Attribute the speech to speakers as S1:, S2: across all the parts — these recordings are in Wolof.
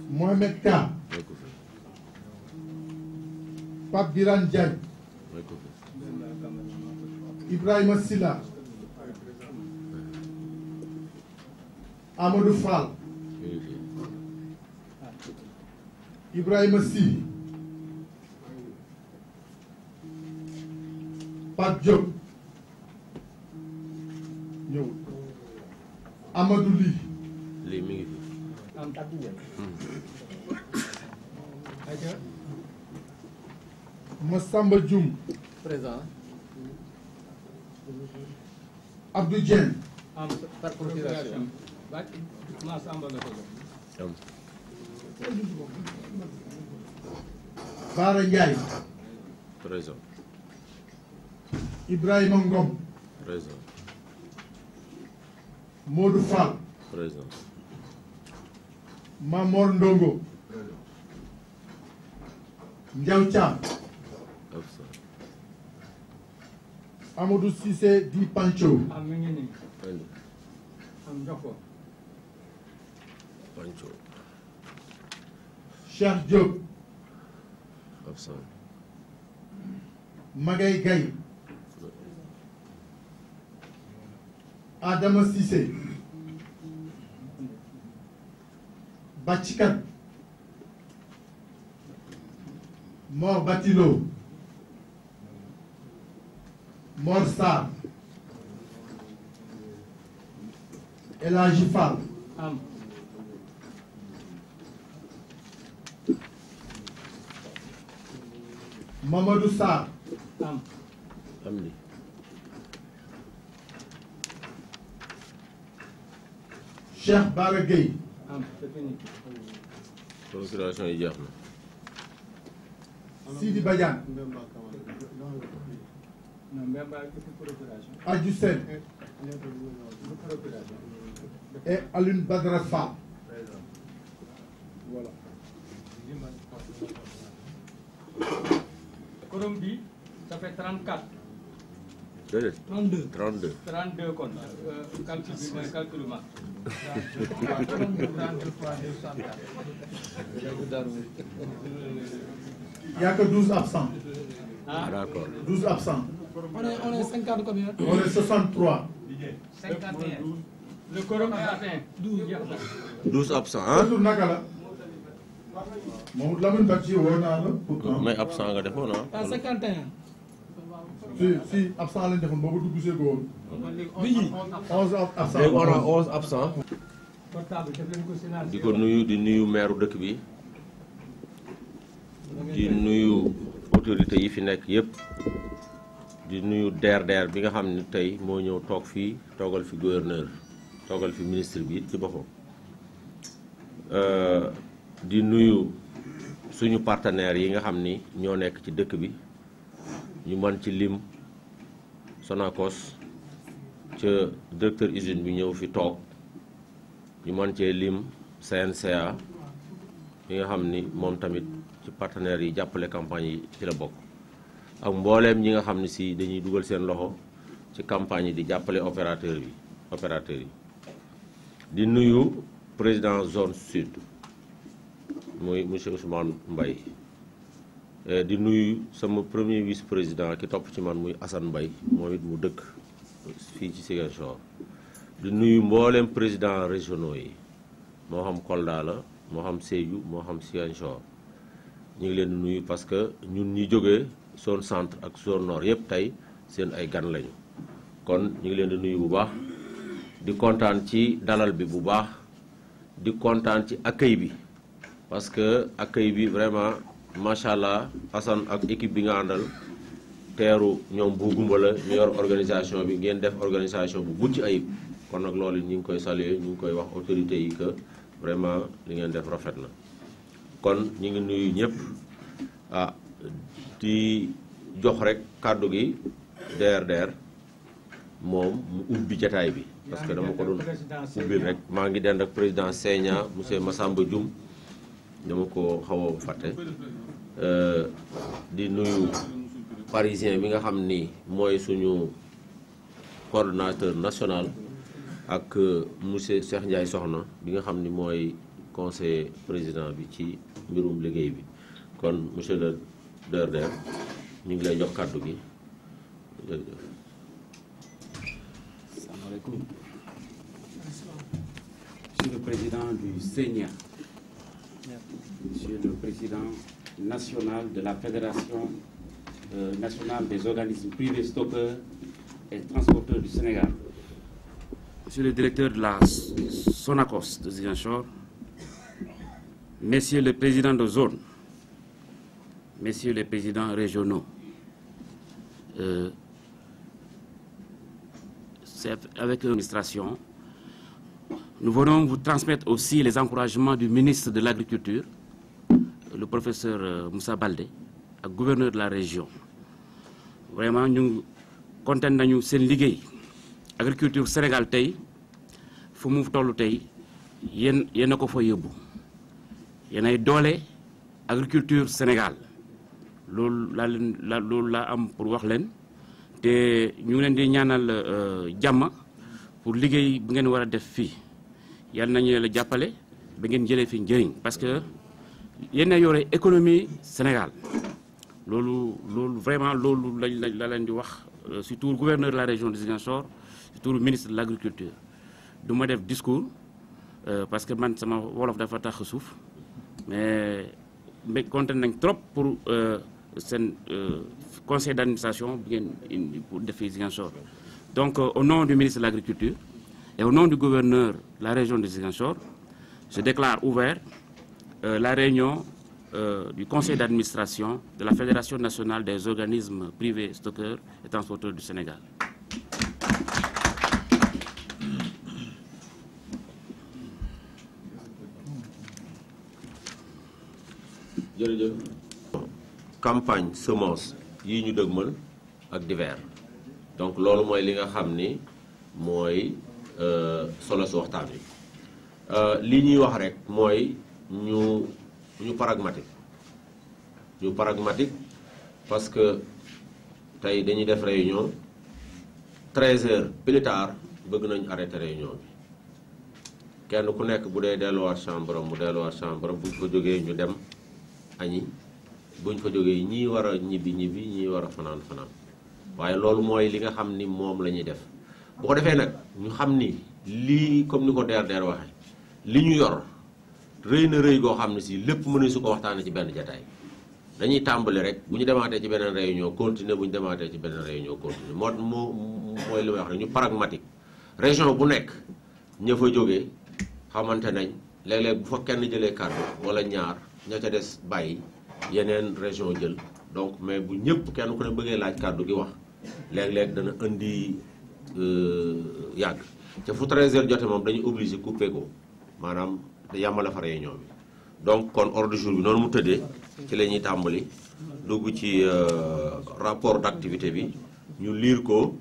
S1: Mohamed Ka. Pape Birane Diagne. Ibrahima Silla. Amadou Fall. Ibrahima Sy. Pape Diop. ñëw. Amadou Ly.
S2: lii mi ngi fi.
S1: Massamba Dioum.
S3: Présent.
S1: Abdou Dieng.
S3: Par procuration.
S1: Bara Ndiaye.
S2: Présent.
S1: Ibrahima Ngom.
S2: Présent.
S1: Modou Fall.
S2: Présent.
S1: Mamor Ndongo. Ndiaw Thiam.
S2: Absent.
S1: Amadou Cissé Di Pancho.
S2: Andi. Pancho.
S1: Cheikh Diop.
S2: Absent.
S1: Magay Gaye. Adama Cissé. Bachikat. Mor Batilo. Mor Sarr. El Hadji Fall. Mamadou Sarr.
S2: Amdi.
S1: Cheikh Bara Gueye.
S2: Procuration yi jeex na.
S1: Sidi Badiane. Adjou Sène. Et Alioune Badara Fall. Voilà.
S4: Corombi, ça fait 34.
S2: Déedéet.
S4: 32.
S2: 32.
S4: 32 kon. Calcul ma.
S1: Il n'y a que 12 absents.
S2: Ah, d'accord.
S1: 12 absents.
S3: On est 50 combien?
S1: On est 63.
S4: 51. Le quorum est atteint. 12.
S2: 12 absents ah.
S1: Tur naka la. Mamadou Lamine Badji woo naa la pourtant.
S2: mais absent nga defoon ah.
S3: À 51.
S1: si absent lañ defoon boobu dugg see góor.
S3: Bii.
S1: 11 absents.
S2: léegi on a 11 absents.
S4: Portable def leen ko Sénat.
S2: di ko nuyu di nuyu maire dëkk bi di nuyu autorités yi fi nekk yëpp di nuyu DRDR bi nga xam ne tey moo ñëw toog fii toogal fi gouverneur toogal fi ministre bi ci boppam di nuyu suñu partenaires yi nga xam ni ñoo nekk ci dëkk bi ñu mën ci lim Sonacos ca directeur usine bi ñëw fi toog ñu mën cee lim CNCA bi nga xam ni moom tamit ci partenaires yi jàppale campagne yi ci la bokk ak mbooleem ñi nga xam ne si dañuy dugal seen loxo ci campagne yi di jàppale opérateurs yi di nuyu président zone sud muy monsieur Ousmane Mbaye di nuyu sama premier vice président ki topp ci man muy Assane Mbaye moom it mu dëkk fii ci Ziguinchor di nuyu mbooleem président régionaux yi moo xam Kolda la moo xam Sédhiou moo xam Ziguinchor ñu ngi leen di nuyu parce que ñun ñi jógee zone centre ak zone nord yëpp tey seen ay gan lañu kon ñu ngi leen di nuyu bu baax di kontaan ci dalal bi bu baax di kontaan ci accueil bi parce que accueil bi vraiment macha allah Assane ak équipe bi nga àndal teeru ñoom bu gumba la ñu yor organisation bi ngeen def organisation bu mucc ayib kon nag loolu ñu ngi koy saluer ñu ngi koy wax autorités yi que vraiment li ngeen def rafet na kon ñu ngi nuyu ñëpp di jox rek kàddu gi DRDR moom mu ubbi jataay bi parce que dama ko doon ubbil rek maa ngi dend ak président Segna monsieur Massamba Dioum dama ko xaw a fàtte di nuyu parisien bi nga xam ni mooy suñu coordonnateur national ak monsieur Cheikh Ndiaye Soxna bi nga xam ni mooy conseiller président bi ci mbirum liggéey bi kon monsieur le DRDR ñu ngi lay jox kàddu gi jërëjëf.
S5: Asalaamaaleykum. Monsieur le président du CENIA, monsieur le président national de la Fédération nationale des organismes privés stockeurs et transporteurs du Sénégal, monsieur le directeur de la Sonacos de Ziguinchor, messieurs les présidents de zone, messieurs les présidents régionaux, c'est avec l'administration, nous venons vous transmettre aussi les encouragements du ministre de l'Agriculture, le professeur Moussa Baldé, ak gouverneur de la région. Vraiment ñu kontaan nañu seen liggéey. Agriculture Sénégal tey fu mu tollu tey yéen a ko fa yóbbu. Yéen ay doole agriculture Sénégal loolu laa am pour wax leen te ñu ngi leen di ñaanal jàmm pour liggéey bu ngeen war a def fii. Yal nañu la jàppale ba ngeen jëlee fi njëriñ parce que yéen a yore économie Sénégal loolu vraiment loolu la leen di wax surtout gouverneur de la région de Ziguinchor surtout ministre de l'agriculture. Du ma def discours parce que man sama wolof dafa tax suuf mais kontaan nañ trop pour seen conseil d'administration bi ngeen indi pour def fii Ziguinchor. Donc au nom du ministre de l'agriculture et au nom du gouverneur de la région de Ziguinchor, je déclare ouvert la réunion du conseil d'administration de la Fédération nationale des organismes privés stockeurs et transporteurs du Sénégal.
S2: jërëjëf. Campagne semence yi ñu dëgmal ak divers donc loolu mooy li nga xam ni mooy solo si waxtaan wi li ñuy wax rek mooy ñu pragmatique parce que tey dañuy def réunion 13h plus tard bëgg nañu arrêté réunion bi kenn ku nekk bu dee delluwaat chambre mu delluwaat chambre buñ ko jógee ñu dem añi buñ ko jógee ñii war a ñibbi ñii war a fanaan waaye loolu mooy li nga xam ni moom la ñuy def bu ko defee nag ñu xam ni lii comme ni ko DRDR waxee li ñu yor rëy na rëy goo xam ne si lépp mënuñ su ko waxtaanee ci benn jataay dañuy tàmbali rek bu ñu demaatee ci beneen réunion continuer bu ñu demaatee ci beneen réunion continuer mooy li may wax rek ñu pragmatique région bu nekk ña fa jógee xamante nañ léeg-léeg bu fa kenn jëlee kàddu wala ñaar ña ca des bàyyi yeneen région jël donc mais bu ñëpp kenn ku ne bëggee laaj kàddu gi wax léeg-léeg dana indi yàgg ca fu 13h jote moom dañuy obligé couper ko maanaam yàmmala fa réunion bi donc kon ordre du jour bi noonu mu tëddee ci la ñuy tàmbali dugg ci rapport d'activité bi ñu lire ko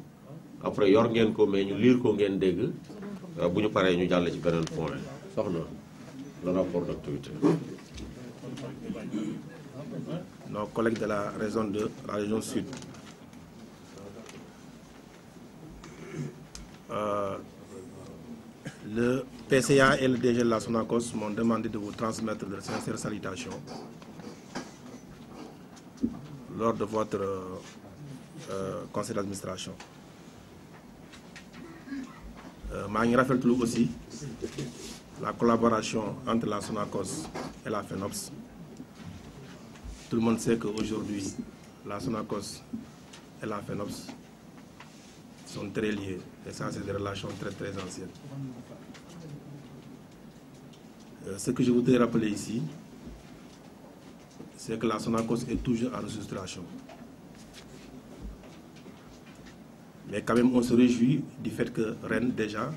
S2: après yor ngeen ko mais ñu lire ko ngeen dégg bu ñu paree ñu jàll ci beneen point soxna le rapport d'activité.
S6: Nos collègues de la région sud. Le PCA et le DG de la Sonacos m'ont demandé de vous transmettre de sincères salutations lors de votre conseil d'administration. maa ngi rafetlu aussi la collaboration entre la Sonacos et la FENOPS. Tout le monde sait qu'aujourd'hui, la Sonacos et la FENOPS sont très liés. Et ça, c'est des relations très, très anciennes. Ce que je voudrais rappeler ici, c'est que la Sonacos est toujours en restructuration. Mais quand même, on se réjouit du fait que Rennes, déjà,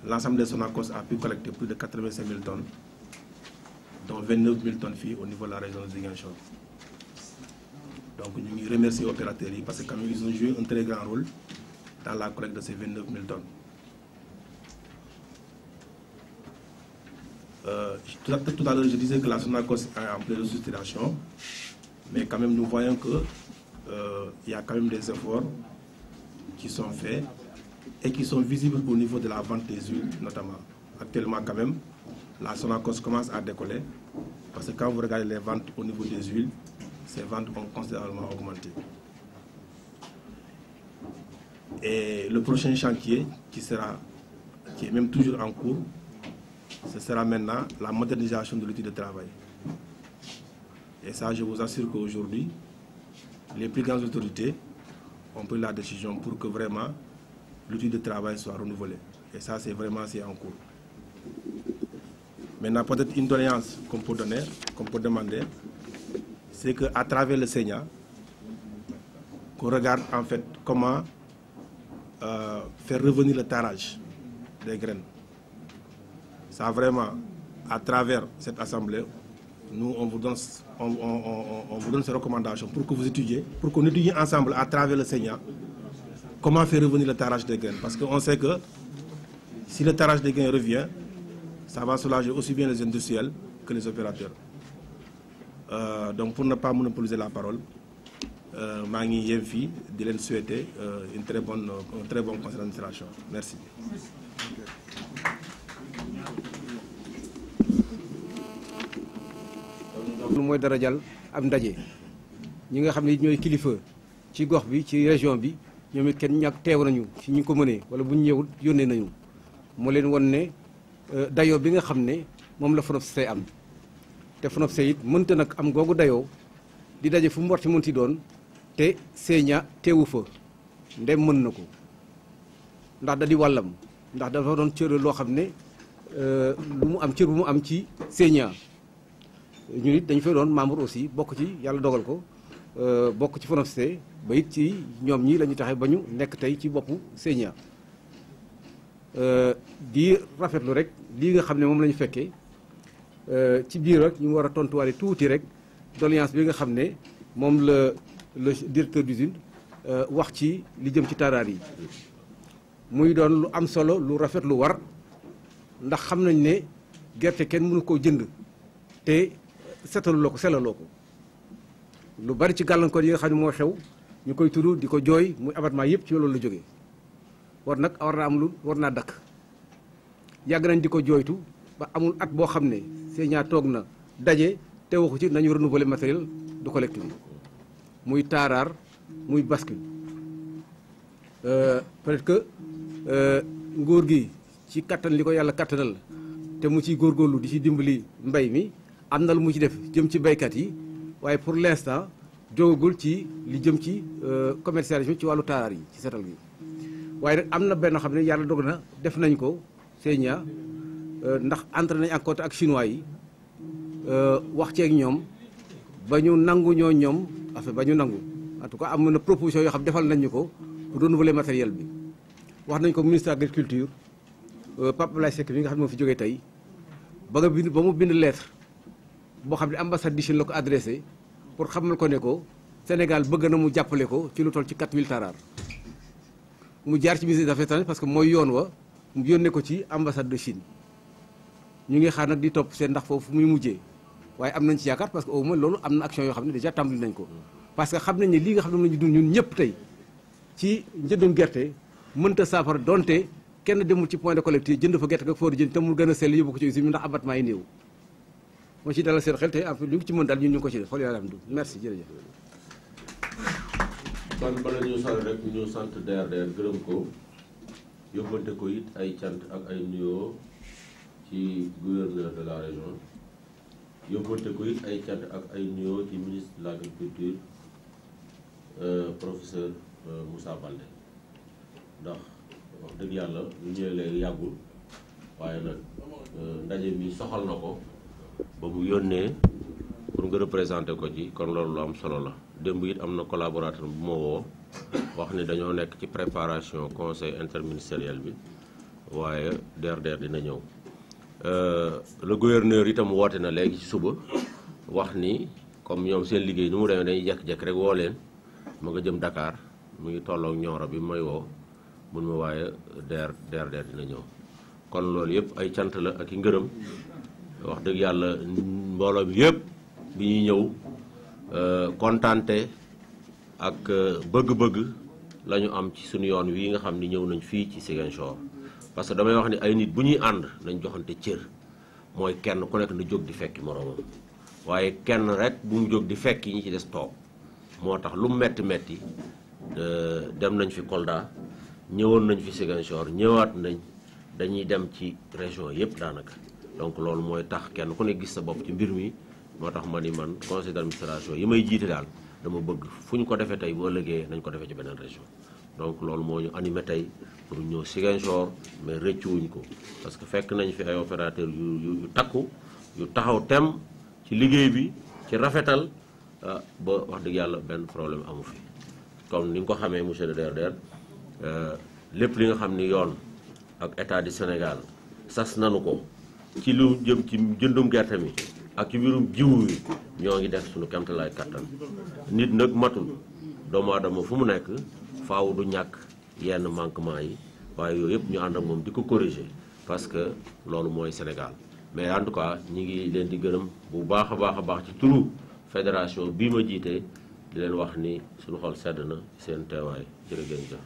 S6: l'ensemble des Sonacos a pu collecter plus de 85 000 tonnes, dont 29 000 tonnes filles au niveau de la région de Ziguinchor. Donc nous remercions les opérateurs parce que quand même, ils ont joué un très grand rôle dans la collecte de ces 29 000 tonnes. Tout à l'heure, je disais que la Sonacos est en pleine restructuration, mais quand même, nous voyons que il y a quand même des efforts qui sont faits et qui sont visibles au niveau de la vente des huiles, notamment. Actuellement, quand même, la Sonacos commence à décoller parce que quand vous regardez les ventes au niveau des huiles, ces ventes ont considérablement augmenté. Et le prochain chantier qui est même toujours en cours, ce sera maintenant la modernisation de l'outil de travail. Et ça, je vous assure qu'aujourd'hui, les plus grandes autorités ont pris la décision pour que vraiment l'outil de travail soit renouvelé. Et ça, c'est en cours. Maintenant, peut-être une doléance qu'on peut donner, qu'on peut demander, c'est qu'à travers le Sénat, qu'on regarde en fait comment faire revenir le tarage des graines. Ça vraiment, à travers cette assemblée, nous on vous donne ces recommandations pour que vous étudiez, pour qu'on étudie ensemble à travers le Sénat comment faire revenir le tarage des graines. Parce qu'on sait que si le tarage des graines revient, ça va soulager aussi bien les industriels que les opérateurs. Donc pour ne pas monopoliser la parole, maa ngi yem fii di leen souhaiter un très bon conseil d'administration. Merci.
S7: loolu mooy darajal am ndaje ñi nga xam ne ñooy kilifa ci gox bi ci région bi ñoom it kenn ñàkk teew nañu ci ñu ko mënee wala bu ñu ñëwul yónnee nañu moo leen won ne dayoo bi nga xam ne moom la FONAPSE am te FONAPSE it mënta nag am googu dayoo di daje fu mu war ci mënti doon te Sénia teewu fa ndem mën na ko ndax da di wàllam ndax dafa doon cër loo xam ne lu mu am cër bu mu am ci Sénia ñun it dañu fay doon membre aussi bokk ci yàlla dogal ko bokk ci FONAPSE ba it ci ñoom ñii la ñu taxe ba ñu nekk tey ci boppu Sénia di rafetlu rek lii nga xam ne moom la ñu fekkee ci biir rek ñu war a tontuwaale tuuti rek doléance bi nga xam ne moom la le directeur d'usine wax ci li jëm ci taaraar yi muy doon lu am solo lu rafet lu war ndax xam nañ ne gerte kenn mënu koo jënd te setaluloo ko selaloo ko lu bari ci gàllankoor yi nga xam ne moo xew ñu koy tudd di ko jooy muy abattement yëpp ci loolu la jógee war nag war naa am lu war naa dakk yàgg nañ di ko jooytu ba amul at boo xam ne Sénia toog na daje te waxu ci nañu renouveler matériel de collecte bi muy taaraar muy bascule peut-être que nguur gi ci kattan li ko yàlla kattanal te mu ciy góorgóorlu di ci dimbali mbay mi am na lu mu ci def jëm ci baykat yi waaye pour l'instant jógagul ci li jëm ci commercialisation ci wàllu taaraar yi ci setal gi waaye nag am na benn xam ne yàlla dog na def nañ ko Sénia ndax entré nañ en contact ak chinois yi wax ceeg ñoom ba ñu nangu ñoom affaire ba ñu nangu en tout cas am na proposition yoo xam defal nañ ñu ko pour renouveler matériel bi wax nañ ko ministre de l'agriculture Pape Abdoulaye Seck bi nga xam ne moo fi jógee tey ba mu bind lettre boo xam ne ambassade de Chine la ko adressé pour xamal ko ne ko Sénégal bëgg na mu jàppale ko ci lu toll ci 4000 tarar mu jaar ci ministre des affaires étrangères parce que mooy yoon wa mu yónnee ko ci ambassade de Chine ñu ngi xaar nag di topp seen ndax foofu muy mujjee waaye am nañ ci yaakaar parce que au moins loolu am na action yoo xam ne déjà tàmbali nañ ko parce que xam nañ ne lii nga xam ne lañu dund ñun ñëpp tey ci njëndum gerte mënta saafara donte kenn demul ci point de collecte jënd fa gerte nga foori jënd te mu gën a sell yóbbu ko ci usine bi ndax abattement yi néew moo ci dalal seen xel te en fait lu ngi ci mën daal ñun ñu ngi ko ci def xool yàlla alhamdulilah merci jërëjëf.
S2: kon bala ñu sori rek ñu sant DRDR gërëm ko yóbbante ko it ay cant ak ay nuyoo ci gouverneur de la région yóbbante ko it ay cant ak ay nuyoo ci ministre de l'agriculture professeur Moussa Baldé ndax wax dëgg yàlla lu ñëwee léegi yàggul waaye nag ndaje mi soxal na ko ba mu yónnee pour nga représenter ko ci kon loolu lu am solo la démb it am na collaborateur bu ma woo wax ni dañoo nekk ci préparation conseil interministériel bi waaye DRDR dina ñëw le gouverneur itam woote na léegi ci suba wax ni comme ñoom seen liggéey ni mu demee dañuy jekk-jekk rek woo leen ma nga jëm Dakar mu ngi tolloog Nioro bi may woo mun ma waaye DRDR dina ñëw kon loolu yëpp ay cant la ak i ngërëm wax dëgg yàlla mbooloo bi yëpp bi ñuy ñëw kontaante ak bëgg-bëgg la ñu am ci suñu yoon wi nga xam ni ñëw nañ fii ci Ziguinchor parce que damay wax ni ay nit bu ñuy ànd nañ joxante cër mooy kenn ku nekk na jóg di fekki moroomam waaye kenn rek bu mu jóg di fekki ñi ci des toog moo tax lu mu metti dem nañ fi Kolda ñëwoon nañ fi Ziguinchor ñëwaat nañ dañuy dem ci région yëpp daanaka donc loolu mooy tax kenn ku ne gis sa bopp ci mbir mi moo tax ma ni man conseil d'administration yi may jiite daal dama bëgg fu ñu ko defee tey boo ëllëgee nañ ko defee ci beneen région donc loolu moo ñu animé tey pour ñëw Ziguinchor mais rëccuwuñ ko parce que fekk nañ fi ay opérateurs yu takku yu taxaw tem ci liggéey bi ci rafetal ba wax dëgg yàlla benn problème amu fi comme ni nga ko xamee monsieur le DRDR lépp li nga xam ni yoon ak état du Sénégal sas nanu ko ci lu jëm ci jëndum gerte mi ak ci mbirum jiwu wi ñoo ngi def suñu kéemtalaay kattan nit nag matul doomu aadama fu mu nekk faaw du ñàkk yenn manquement yi waaye yooyu yëpp ñu ànd ak moom di ko corriger parce que loolu mooy Sénégal mais en tout cas ñi ngi leen di gërëm bu baax a baax ci turu fédération bii ma jiite di leen wax ni suñu xol sedd na seen teewaay jërë ngeen jëf.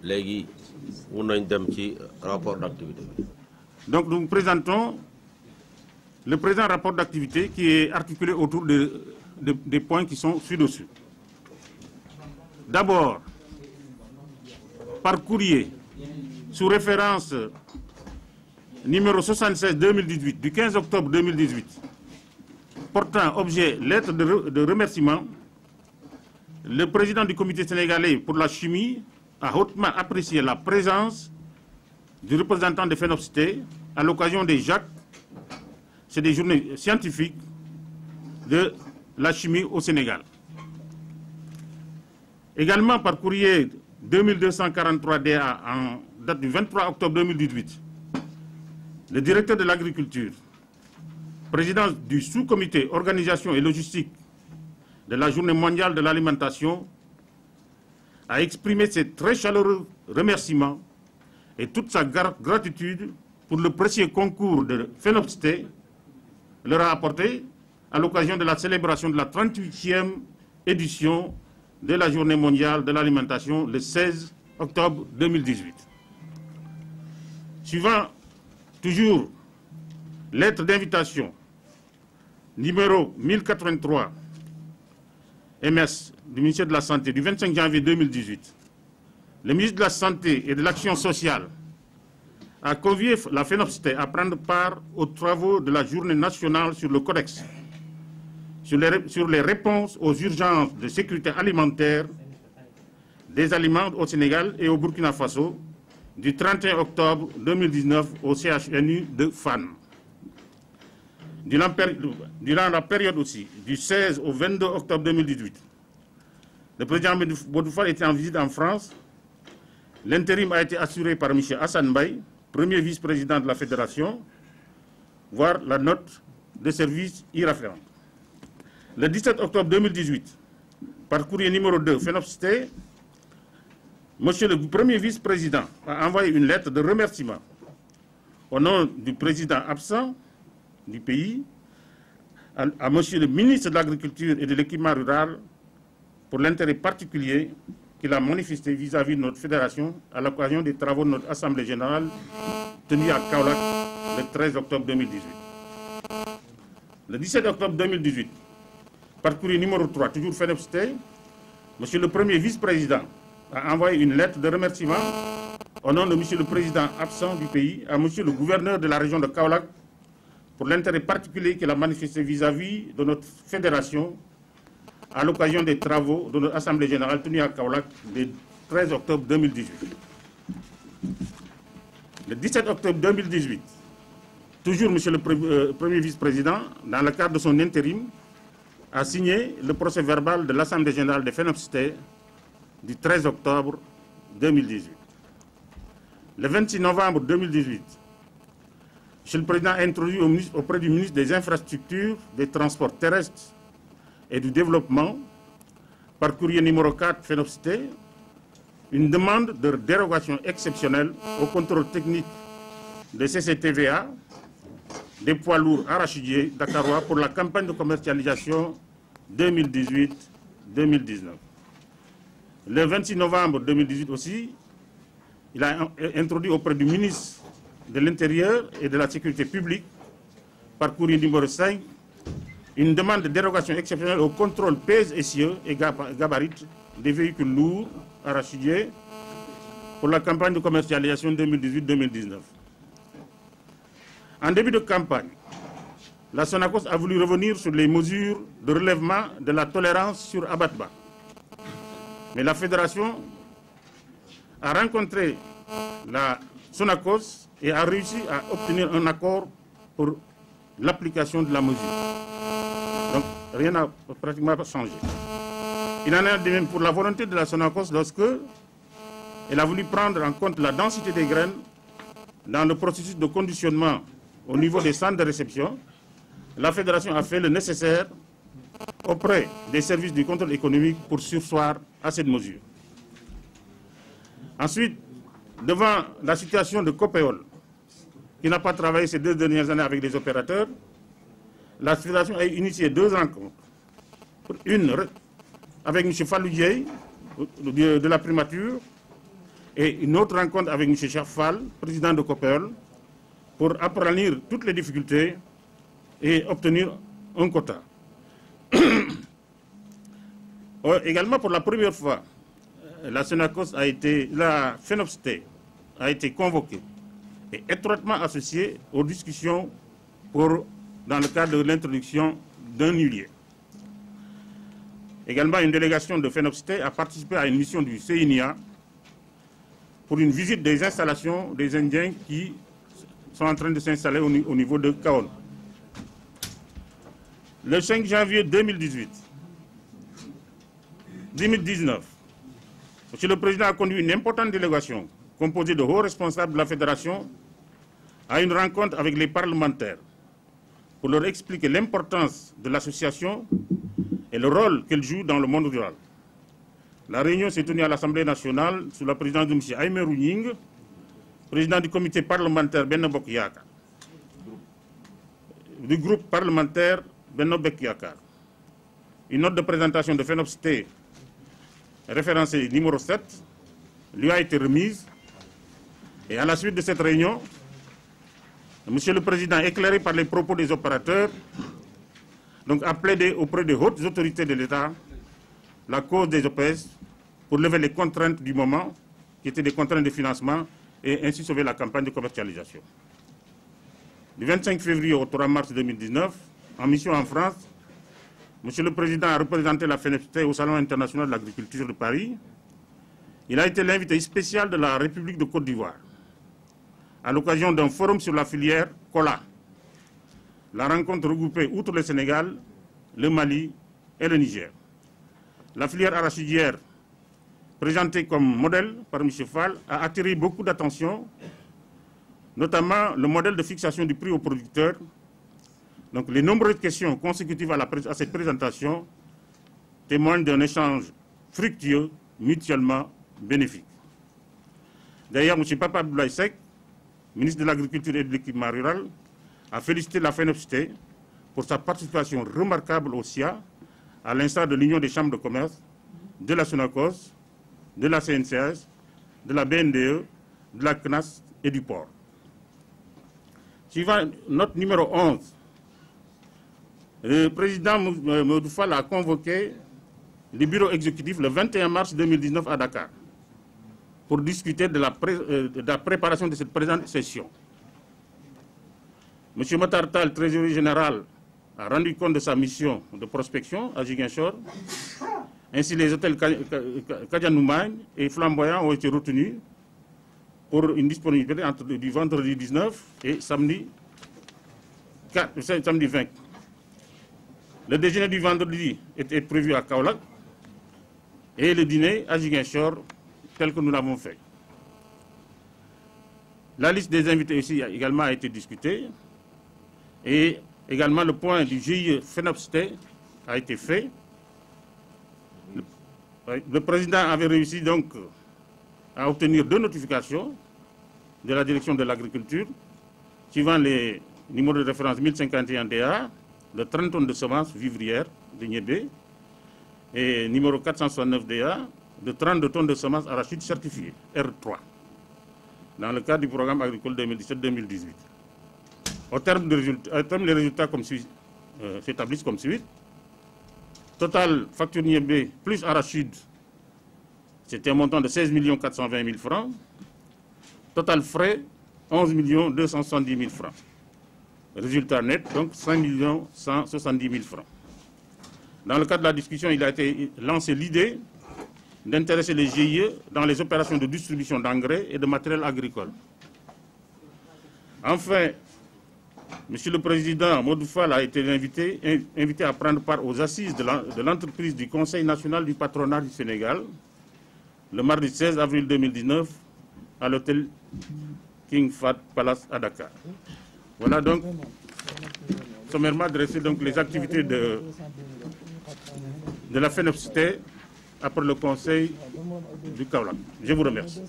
S2: léegi mun nañ dem ci rapport d'activité bi.
S8: Donc nous présentons le présent rapport d'activité qui est articulé autour des points qui sont ci-dessus. D'abord, par courrier, sous référence numéro 76-2018 du 15 octobre 2018, portant objet lettre de remerciement, le président du comité sénégalais pour la chimie a hautement apprécié la présence du représentant de Phénopsité à l'occasion des JAC, c'est des journées scientifiques de la chimie au Sénégal. Également par courrier 2243 DA en date du 23 octobre 2018, le directeur de l'agriculture, président du sous-comité organisation et logistique de la journée mondiale de l'alimentation, a exprimé ses très chaleureux remerciements et toute sa gratitude pour le précieux concours de Phénopsité leur a apporté à l'occasion de la célébration de la 38e édition de la Journée mondiale de l'alimentation le 16 octobre 2018. Suivant toujours lettre d'invitation numéro 1083 MS du ministère de la Santé du 25 janvier 2018, le ministre de la Santé et de l'Action sociale a convié la Phénopsité à prendre part aux travaux de la Journée nationale sur le Codex, sur les réponses aux urgences de sécurité alimentaire des aliments au Sénégal et au Burkina Faso du 31 octobre 2019 au CHNU de Fann. Durant la période aussi, du 16 au 22 octobre 2018, le président Bodoufal était en visite en France. L'intérim a été assuré par M. Hassan Mbaye, premier vice-président de la Fédération, voire la note de service y afférente. Le 17 octobre 2018, par courrier numéro 2, Phénopsité, M. le premier vice-président a envoyé une lettre de remerciement au nom du président absent du pays à M. le ministre de l'Agriculture et de l'Équipement rural pour l'intérêt particulier qu'il a manifesté vis-à-vis de notre fédération à l'occasion des travaux de notre Assemblée générale tenue à Kaolack le 13 octobre 2018. Le 17 octobre 2018, par courrier numéro 3, toujours Phénopsité, M. le premier vice-président a envoyé une lettre de remerciement au nom de M. le président absent du pays à M. le gouverneur de la région de Kaolack pour l'intérêt particulier qu'il a manifesté vis-à-vis de notre fédération à l'occasion des travaux de notre Assemblée générale tenue à Kaolack le 13 octobre 2018. Le 17 octobre 2018, toujours M. le premier vice-président, dans le cadre de son intérim, a signé le procès-verbal de l'Assemblée générale des Phénopsité du 13 octobre 2018. Le 26 novembre 2018, M. le Président a introduit auprès du ministre des Infrastructures, des Transports terrestres et du Développement, par courrier numéro 4 Phénopsité, une demande de dérogation exceptionnelle au contrôle technique de CCTVA des poids lourds arachidiers dakarois pour la campagne de commercialisation 2018-2019. Le 26 novembre 2018 aussi, il a introduit auprès du ministre de l'Intérieur et de la Sécurité publique, par courrier numéro 5, une demande de dérogation exceptionnelle au contrôle pèse, essieux et gabarite des véhicules lourds arachidiers pour la campagne de commercialisation 2018-2019. En début de campagne, la Sonacos a voulu revenir sur les mesures de relèvement de la tolérance sur abattement. Mais la fédération a rencontré la Sonacos et a réussi à obtenir un accord pour l'application de la mesure. Donc rien n'a pratiquement changé. Il en est de même pour la volonté de la Sonacos lorsque elle a voulu prendre en compte la densité des graines dans le processus de conditionnement au niveau des centres de réception. La fédération a fait le nécessaire auprès des services du contrôle économique pour surseoir à cette mesure. Ensuite, devant la situation de Copéol, qui n'a pas travaillé ces 2 dernières années avec les opérateurs, la fédération a initié 2 rencontres. Une avec M. Fallou Dieye de la primature et une autre rencontre avec M. Cherfal, président de Copéol, pour aplanir toutes les difficultés et obtenir un quota. Également, pour la première fois, la Sonacos la FENOPST a été convoquée et étroitement associée aux discussions dans le cadre de l'introduction d'un huilier. Également, une délégation de FENOPST a participé à une mission du CNIA pour une visite des installations des Indiens qui sont en train de s'installer au niveau de Kaon. Le 5 janvier 2019, M. le Président a conduit une importante délégation composée de hauts responsables de la Fédération à une rencontre avec les parlementaires pour leur expliquer l'importance de l'association et le rôle qu'elle joue dans le monde rural. La réunion s'est tenue à l'Assemblée nationale sous la présidence de M. Aymerou Nying, président du comité parlementaire Benno Bokk Yaakaar, du groupe parlementaire Benno Bokk Yaakaar. Une note de présentation de FENOPST référencée numéro 7 lui a été remise et à la suite de cette réunion, Monsieur le Président, éclairé par les propos des opérateurs, donc a plaidé auprès des hautes autorités de l'État la cause des OPS pour lever les contraintes du moment, qui étaient des contraintes de financement, et ainsi sauver la campagne de commercialisation. Du 25 février au 3 mars 2019, en mission en France, Monsieur le Président a représenté la FENOPST au Salon international de l'agriculture de Paris. Il a été l'invité spécial de la République de Côte d'Ivoire, à l'occasion d'un forum sur la filière Cola. La rencontre regroupait, outre le Sénégal, le Mali et le Niger. La filière arachidière, présentée comme modèle par M. Fall, a attiré beaucoup d'attention, notamment le modèle de fixation du prix aux producteurs. Donc, les nombreuses questions consécutives à cette présentation témoignent d'un échange fructueux, mutuellement bénéfique. D'ailleurs, M. Papa Abdoulaye Seck, ministre de l'Agriculture et de l'Équipement rural, a félicité la FENOPST pour sa participation remarquable au SIA, à l'instar de l'Union des chambres de commerce, de la Sonacos, de la CNCS, de la BNDE, de la CNAS et du port. Suivant note numéro 11, le président Mamadou Fall a convoqué le bureau exécutif le 21 mars 2019 à Dakar pour discuter de la préparation de cette présente session. M. Matartal, trésorier général, a rendu compte de sa mission de prospection à Ziguinchor. Ainsi, les hôtels Kadianoumagne et Flamboyant ont été retenus pour une disponibilité entre du vendredi 19 et samedi 20. Le déjeuner du vendredi était prévu à Kaolack et le dîner à Ziguinchor, tel que nous l'avons fait. La liste des invités ici également a été discutée et également le point du GIE FENOPST a été fait. Le président avait réussi donc à obtenir 2 notifications de la direction de l'agriculture, suivant les numéros de référence 1051 DA, de 30 tonnes de semences vivrières de Niébé, et numéro 469 DA, de 32 tonnes de semences arachides certifiées, R3, dans le cadre du programme agricole 2017-2018. Au terme, les résultats s'établissent comme suit. Total facture niébé plus arachide, c'était un montant de 16 420 000 francs. Total frais, 11 270 000 francs. Résultat net, donc 5 170 000 francs. Dans le cadre de la discussion, il a été lancé l'idée d'intéresser les GIE dans les opérations de distribution d'engrais et de matériel agricole. Enfin, Monsieur le Président Modou Fall a été invité à prendre part aux assises de l'entreprise du Conseil national du patronat du Sénégal le mardi 16 avril 2019 à l'hôtel King Fahd Palace à Dakar. Voilà donc sommairement dressé donc les activités de la FENOPST après le conseil du Kaolack. Je vous remercie.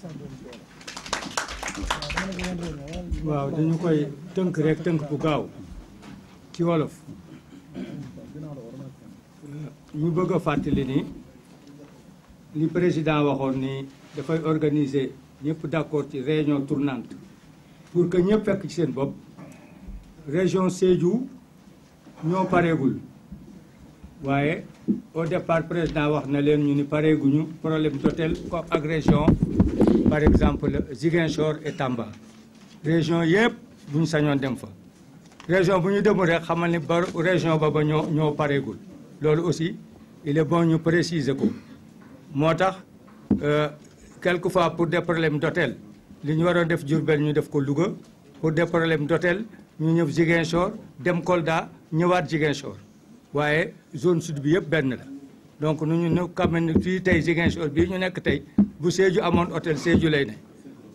S9: waaw dañu koy tënk rek tënk bu gaaw ci wolof ñu bëgg a fàttali ni li président waxoon ni dafay organiser ñëpp d'accord ci réunion tournante pour que ñëpp fekk ci seen bopp région Sédhiou ñoo pareegul waaye au départ président wax na leen ñu ni pareeguñu problème d'hôtel ko ak région par exemple Ziguinchor et Tamba région yëpp bu ñu sañoon dem fa région bu ñu demul rek xamal ni ba région ba ñoo pareegul loolu aussi il est bon ñu préciser ko moo tax quelquefois pour des problèmes d'hôtel li ñu waroon def Diourbel ñu def ko Louga pour des problèmes d'hôtel ñu ñëw Ziguinchor dem Kolda ñëwaat Ziguinchor waaye zone sud bi yëpp benn la donc nu ñu ne xam ne fii tey Ziguinchor bii ñu nekk tey bu Sédhiou amoon hôtel Sédhiou lay ne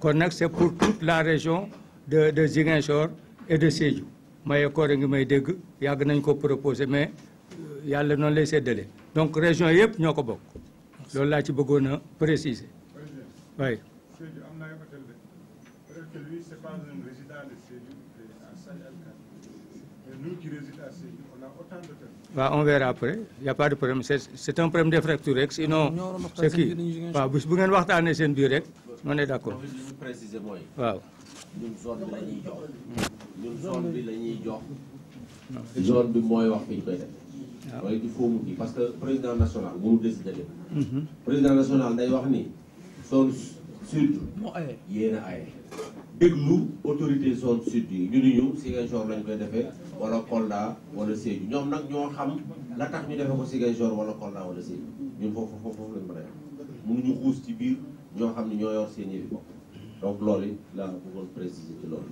S9: kon nag c'est pour toute la région de Ziguinchor et de Sédhiou maye koor a ngi may dégg yàgg nañ ko proposer mais yàlla noonu lay séddale donc région yëpp ñoo ko bokk loolu laa ci bëggoon a préciser oui.
S1: Sédhiou am na ay hôtel de peut-être que lui c'est pas un résident de Sédhiou à Saint-Alcan mais nous qui résidons à Sédhiou on a autant d'hôtels.
S9: waaw on verra après y a pas de problème c'est un problème d'infrastructure rek sinon c'est kii waaw bu ngeen waxtaanee seen biir rek on est d'accord
S2: préciser mooy
S9: waaw
S2: ñun zone bi la ñuy jox ñun zone bi la ñuy jox zone bi mooy wax fi ñu koy def waaye il faut mu kii parce que président national mënu décider lépp président national day wax ni zone sud yéen a aye déglu autorité zone sud yi ñu ni ñu Ziguinchor lañ koy defee wala Kolda wala Sédhiou ñoom nag ñoo xam la tax ñu defee ko Ziguinchor wala Kolda wala Sédhiou ñun foofu lañ mën a yem mënuñu xuus ci biir ñoo xam ne ñoo yor seen yëfi bopp donc loolu laa bëggoon préciser ci loolu.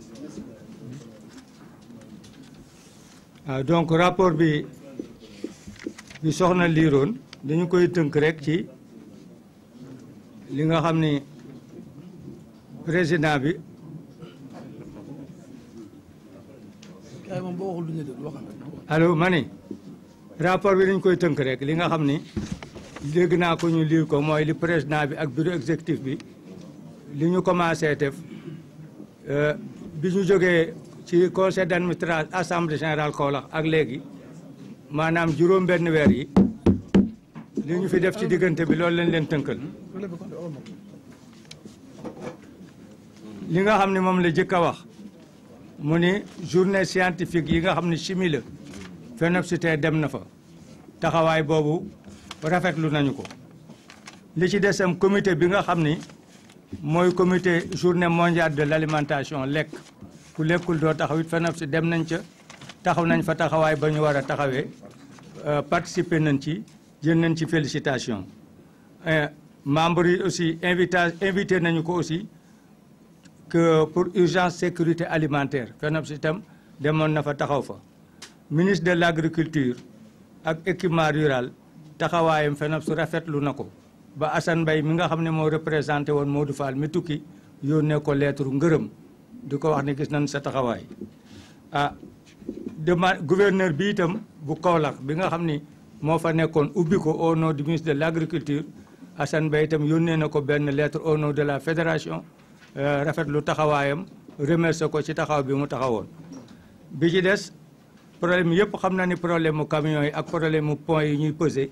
S9: donc rapport bi soxna liiroon dañu koy tënk rek ci li nga xam ni président bi allo ma ni rapport bi dañu koy tënk rek li nga xam ni dégg naa ko ñu liir ko mooy li président bi ak bureau exécutif bi li ñu commencé def bi ñu jógee ci conseil d'administration assemblée générale Kaolack ak léegi maanaam juróom benn weer yi li ñu fi def ci diggante bi loolu lañ leen tënkal li nga xam ne moom la jëkk a wax mu ni journée scientifique yi nga xam ne chimie la FENOPST dem na fa taxawaay boobu rafetlu nañu ko li ci desam comité bi nga xam ni mooy comité journée mondiale de l'alimentation lekk ku lekkul doo taxaw it FENOPST dem nañ ca taxaw nañ fa taxawaay ba ñu war a taxawee participer nañ ci jël nañ ci félicitation membres yi aussi invité nañu ko aussi que pour urgence sécurité alimentaire FENOPST itam demoon na fa taxaw fa ministre de l'agriculture ak équipement rural taxawaayam FENOPST rafetlu na ko ba Assane Mbaye mi nga xam ne moo représenté woon Modou Fall mi tukki yónnee ko lettre ngërëm di ko wax ne gis nañ sa taxawaay gouverneur bi itam bu Kaolack bi nga xam ni moo fa nekkoon ubbi ko au nom du ministre de l'agriculture Assane Mbaye itam yónnee na ko benn lettre au nom de la fédération rafetlu taxawaayam remercier ko ci taxaw bi mu taxawoon bi ci des problème yëpp xam na ni problème mu camions yi ak problème mu pont yi ñuy peser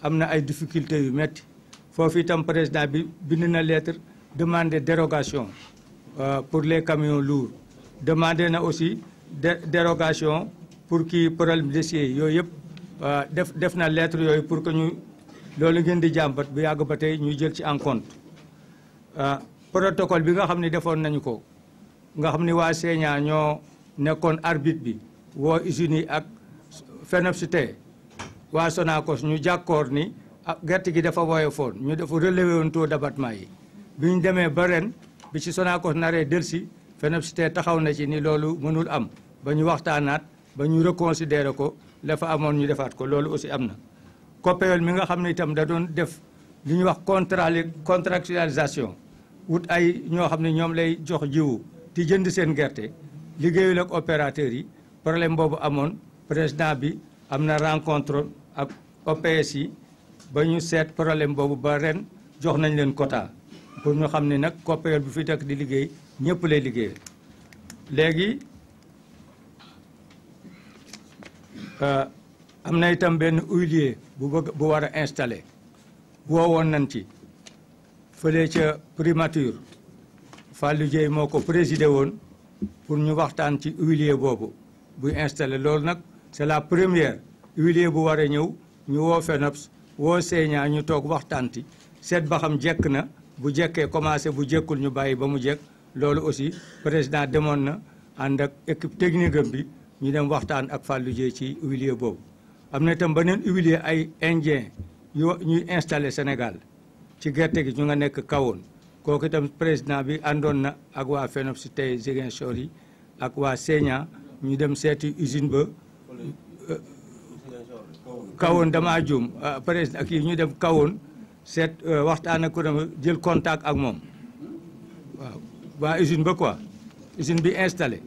S9: am na ay difficultés yu metti foofu itam président bi bind na lettre demande dérogation pour les camions lourds demandé na aussi dérogation pour kii problème dossier yooyu yëpp def na lettre yooyu pour que ñu loolu ngeen di jàmbat bu yàgg ba tey ñu jël ci en compte protocole bi nga xam ne defoon nañu ko nga xam ni waa Sénia ñoo nekkoon arbitre bi woo usines yi ak FENOPST waa Sonacos ñu jàkkoor ni gerte gi dafa woyofoon ñu dafa relevé woon taux d'abattement yi bi ñu demee ba ren bi ci Sonacos naree delsi FENOPST taxaw na ci ni loolu mënul am ba ñu waxtaanaat ba ñu reconsidéré ko la fa amoon ñu defaat ko loolu aussi am na COPEOL mi nga xam ne itam da doon def li ñuy wax contractualisation wut ay ñoo xam ne ñoom lay jox jiwu di jënd seen gerte liggéeyul ak opérateurs yi problème boobu amoon président bi am na rencontre ak OPS yi ba ñu seet problème boobu ba ren jox nañ leen quota pour ñu xam ne nag COPEOL bu fi dëkk di liggéey ñëpp lay liggéey léegi am na itam benn huilier bu war a installé woowoon nañ ci fële ca primature Fallou Dieye moo ko présidé woon pour ñu waxtaan ci huilier boobu buy installé loolu nag c'est la première huilier bu war a ñëw ñu woo FENOPS woo Sénia ñu toog waxtaanti seet ba xam jekk na bu jekkee commencé bu jekkul ñu bàyyi ba mu jekk loolu aussi président demoon na ànd ak équipe technique am bi ñu dem waxtaan ak Fallou Dieye ci huilier boobu am na itam beneen huilier ay indien ñuy installé Sénégal ci gerte gi ñu nga nekk kawoon kooku itam président bi àndoon na ak waa FENOPS tey Ziguinchor yi ak waa Sénia ñu dem seeti usine ba kawoon damaa juum président kii ñu dem kawoon seet waxtaan ak ko jël contact ak moom waaw waa usine ba quoi usine bi installé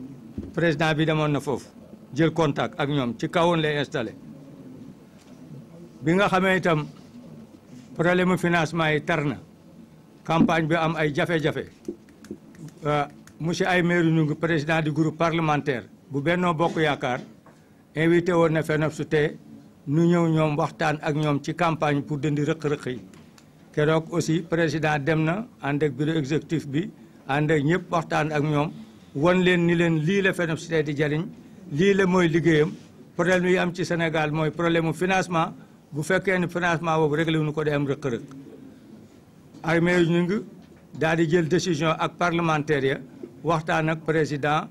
S9: président bi demoon na foofu jël contact ak ñoom ci kawoon lay installé bi nga xamee itam problème financement yi tar na campagne bi am ay jafe-jafe monsieur Aymerou Gningue président du groupe parlementaire bu Benno Bokk Yaakaar invité woon na FENOPS te nu ñëw ñoom waxtaan ak ñoom ci campagne pour dindi rëq-rëq yi keroog aussi président dem na ànd ak bureau exécutif bi ànd ak ñëpp waxtaan ak ñoom won leen ni leen lii la FENOPS di jariñ lii la mooy liggéeyam problème yi am ci Sénégal mooy problème mu financement bu fekkee ne financement boobu réglé wuñu ko day am rëq-rëq Aymerou Gningue daal di jël décision ak parlementaire ya waxtaan ak président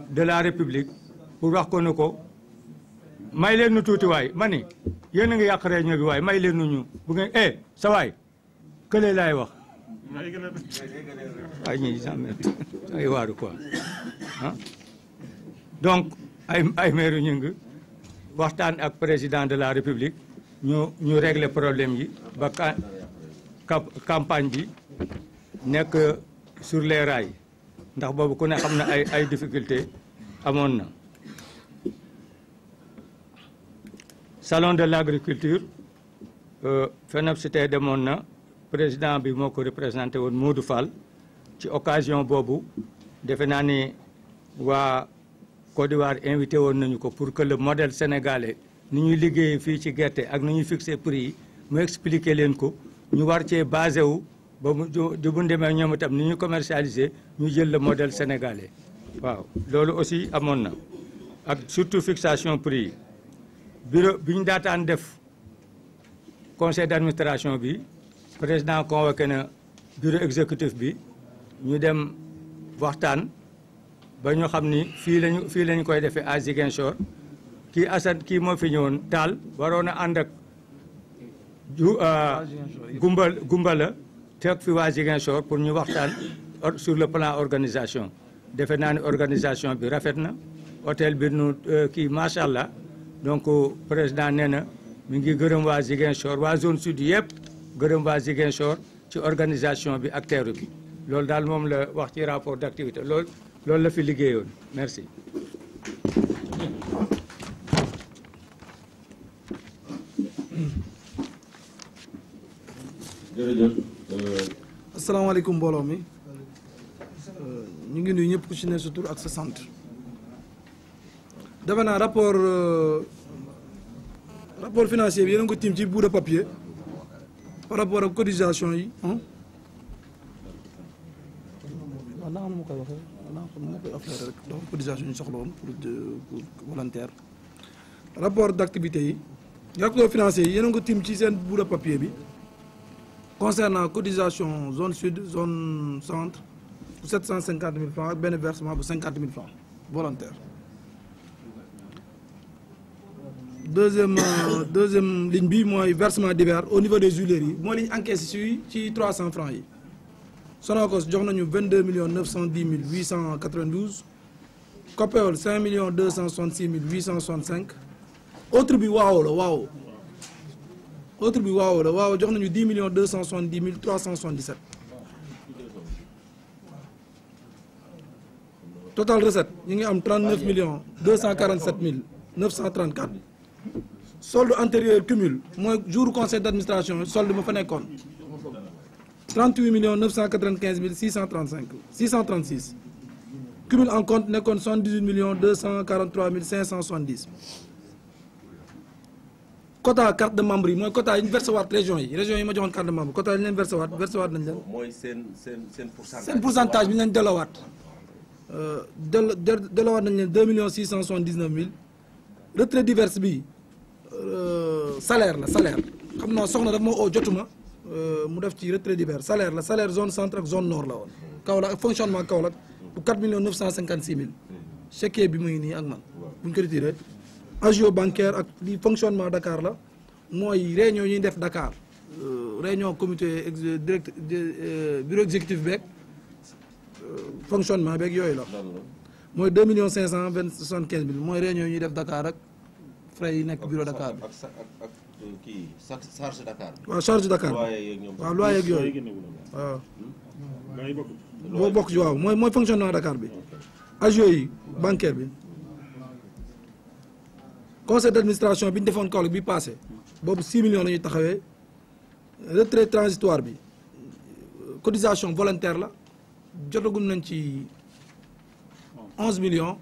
S9: de la République pour wax ko ni ko may leen nu tuuti waay ma ni yéen a ngi yàq réunion bi waay may leen nu ñu bu ngeen sa waay kële laay wax ay ñi ay waaru quoi donc Aymerou Gningue waxtaan ak président de la République ñu régler problème yi ba campagne bi nekk sur les rails ndax boobu ku ne xam na ay difficulté amoon na salon de l'agriculture FENOPS tey demoon na président bi moo ko représenté woon Modou Fall ci occasion boobu defe naa ni waa Côte d'Ivoire invité woon nañu ko pour que le modèle sénégalais ni ñuy liggéeyee fii ci gerte ak ni ñuy fixé prix yi mu expliquer leen ko ñu war cee basé wu ba mu bu demee ñoom itam ni ñu commercialisé ñu jël le modèle sénégalais waaw loolu aussi amoon na ak surtout fixation prix yi bureau bi ñu daataan def conseil d'administration bi président convoqué na bureau exécutif bi ñu dem waxtaan ba ñu xam ni fii lañu koy defee à Ziguinchor kii Assane kii moo fi ñëwoon Tall waroon a ànd ak Gumbala teg fi waa Ziguinchor pour ñu waxtaan sur le plan organisation defe naa ne organisation bi rafet na hôtel bi nu kii macha allah donc président nee na mi ngi gërëm waa Ziguinchor waa zone sud yëpp gërëm waa Ziguinchor ci organisation bi ak teeru bi loolu daal moom la wax ci rapport d'activité loolu la fi liggéeyoon merci.
S2: jërëjëf.
S10: asalaamaaleykum mbooloo mi ñu ngi nuyu ñëpp ku ci ne sa tur ak sa sant defe naa rapport financier bi yéen a ngi ko tiim ci bout de papier par rapport ak cotisation yi donc cotisation yi soxla woon pour volontaire rapport d'activité yi rapport financier yi yéen a ngi ko tim ci seen bout de papier bi concernant cotisation zone sud zone centre pour 750 000 francs ak benn versement bu 50 000 francs volontaire. deuxième ligne bi mooy versement divers au niveau des huiliers yi mooy li ñu encaissé ci 300 francs yi Sonacos jox nañu 22 910 892 Copéol 5 266 865 autre bi waaw la waaw autre bi waaw la waaw jox nañu 10 270 377 total recette ñu ngi am 39 247 934 solde antérieur cumul mooy jour conseil d'administration solde ma fa nekkoon 38 995 636 cumul en compte nekkoon 78 243 570 quota carte de membre yi mooy quota yi ñu versé waat région yi ma joxoon carte de membre quota yi ñu leen versé waat nañ leen.
S2: mooy seen pourcentage.
S10: seen pourcentage bi ñu leen delloowaat delloowaat nañ leen 2 679 000 retrait divers bi salaire la salaire xam naa soxna daf ma oo jotuma mu def ci retrait divers salaire la salaire zone centre ak zone nord la woon Kaolack ak fonctionnement Kaolack bu 4 956 000 chèque bi mu ngi nii ak man bu ñu ko retiré agio bancaire ak li fonctionnement Dakar la mooy réunion yi ñuy def Dakar réunion comité direct bureau exécutif beeg fonctionnement beeg yooyu la mooy 2 575 000 mooy réunion yi ñuy def Dakar ak frais yi nekk bureau Dakar bi.
S2: ak kii charge Dakar.
S10: waaw charge Dakar waaw loyer ak yooyu waaw. boo bokk ci waaw mooy fonctionnement Dakar bi. agio yi bancaire bi. conseil d'administration bi ñu defoon Kaolack bi passé boobu 6 millions la ñuy taxawee retrait transitoire bi cotisation volontaire la jotagum nañ ci 11 millions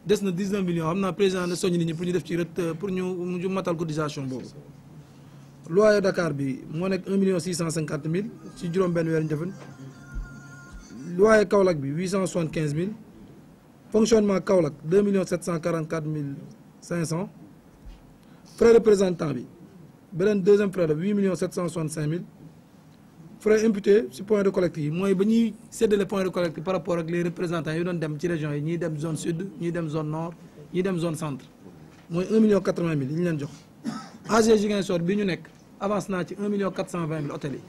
S10: des na 19 millions xam naa président ne soññ nit ñi pour ñu def ci pour ñu matal cotisation boobu. loyer Dakar bi moo nekk 1 650 000 ci juróom-benn weer ñu defoon loyer Kaolack bi 875 000 fonctionnement Kaolack 2 744 500. frais représentant bi beneen deuxième frais la 8 765 000 frais imputés ci point de collecte yi mooy ba ñuy séddale point de collecte par rapport ak les représentants yi doon dem ci région yi ñiy dem zone sud ñiy dem zone nord ñiy dem zone centre mooy 1 80 000 yi ñu leen jox. AG Ziguinchor bi ñu nekk avance naa ci 1 420 000 hôtel yi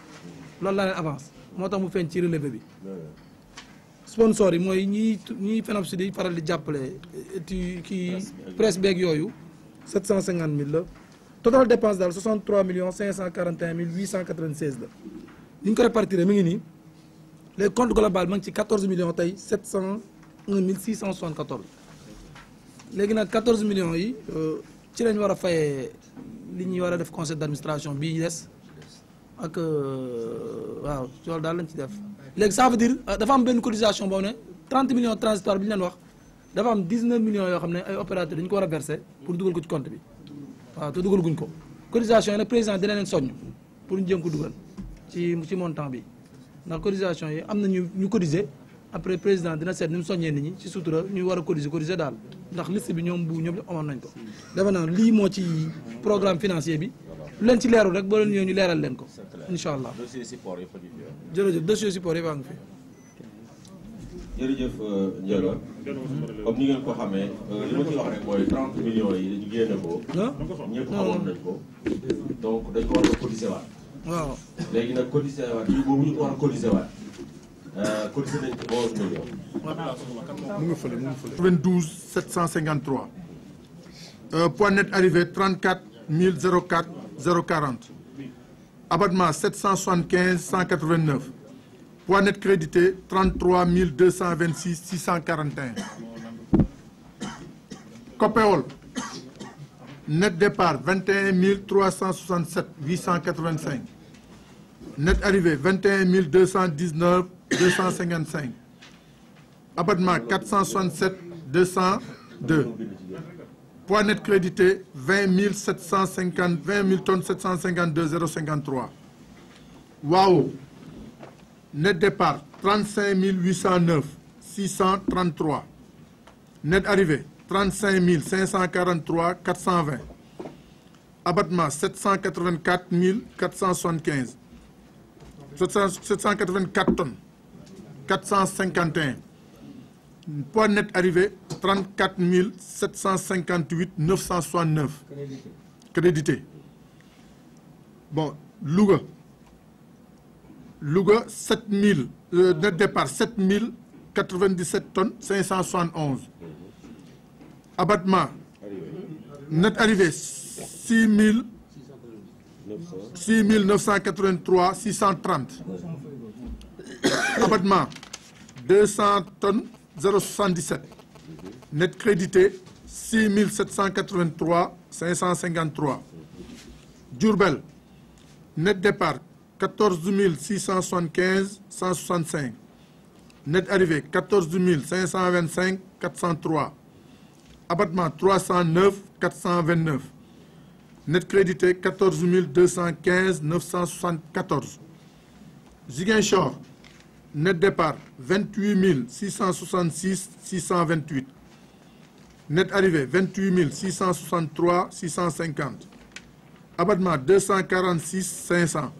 S10: loolu laa leen avance moo tax mu feeñ ci relevé bi. sponsor yi mooy ñiy FENOPS di faral di jàppale kii presse beeg yooyu 750 000 la total dépense daal 63 541 896 la ni ñu ko répartir mi ngi nii les comptes global ma ngi ci 14 millions tey 701 674 léegi nag 14 millions yi ci lañ war a fayee li ñuy war a def conseil d'administration bii des ak waaw loolu daal lañ ci def léegi ça veut dire dafa am benn cotisation boobu ne 30 millions transitoire bi ñu leen wax dafa am 19 millions yoo xam ne ay opérateurs dañu ko war a verser pour dugal ko ci compte bi waaw te dugal guñ ko cotisation yi nag président dina leen soññ pour ñu jéem ko dugal ci montant bi ndax cotisation yi am na ñu cotiser après président dina seet ni mu soññee nit ñi ci sutura ñu war a cotiser daal ndax liste bi ñoom ñëpp amoon nañ ko. dafa naa lii moo ci programme financier bi lu leen ci leerul rek boo leen ñëwee ñu leeral leen ko incha allah. jërëjëf dossier support yi baa ngi fi.
S2: jërëjëf Ndiaga comme ni ngeen ko xamee li ma ci wax rek mooy 30 millions yi dañu génne ko. ñëpp xamoon nañ ko. donc dañ ko war a cotiser waat.
S10: waaw
S2: léegi nag cotiser waat yi boobu ñu ko war a cotiser waat cotiser nañ ci 11 millions.
S11: mu ngi fële 92 753. point net arrivé 34 004 040. abattement 775 189. point net crédité 33 226 641. Copéol net départ 21 367 885. net arrivé 21 219 255. abattement 467 202. point net crédité 20 752 053. Wao, net départ 35 809 633. Net arrivée 35 543 420. Abattement 784 475. 784 tonnes 451. Poids net arrivé 34 758 969. Crédité. Bon, Louga. Louga 7000, net départ 7097 tonnes 571. Abattement net arrivé 6983 630. Abattement 200 tonnes 077. Net crédité 6783 553. Diourbel net départ 14 675 165. Net arrivé 14 525 403. Abattement 309 429. Net crédité 14 215 974. Ziguinchor net départ 28 666 628. Net arrivé 28 663 650. Abattement 246 500.